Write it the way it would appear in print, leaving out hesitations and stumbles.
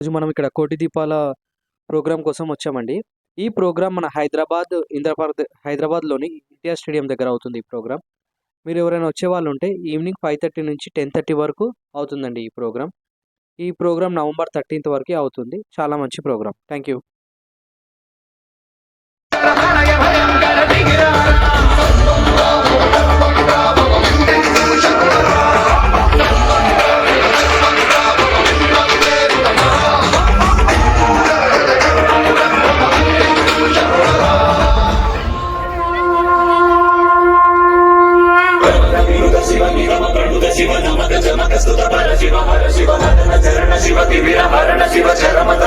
రోజు మనం ఇక్కడ కోటి దీపాల ప్రోగ్రామ్ కోసం వచ్చామండి. ఈ ప్రోగ్రామ్ మన హైదరాబాద్‌లోని ఎన్టీఆర్ స్టేడియం దగ్గర అవుతుంది ఈ ప్రోగ్రామ్. మీరు ఎవరైనా వచ్చేవాళ్ళు ఉంటే ఈవినింగ్ 5:30 నుంచి 10:30 వరకు అవుతుందండి ఈ ప్రోగ్రామ్. ఈ ప్రోగ్రామ్ నవంబర్ 13థ్ వరకే అవుతుంది. చాలా మంచి ప్రోగ్రామ్. Thank you. शिव नमक जमक स्तुत पर शिव हर शिव नदन चरण शिव तिमिर हरण शिव चरमत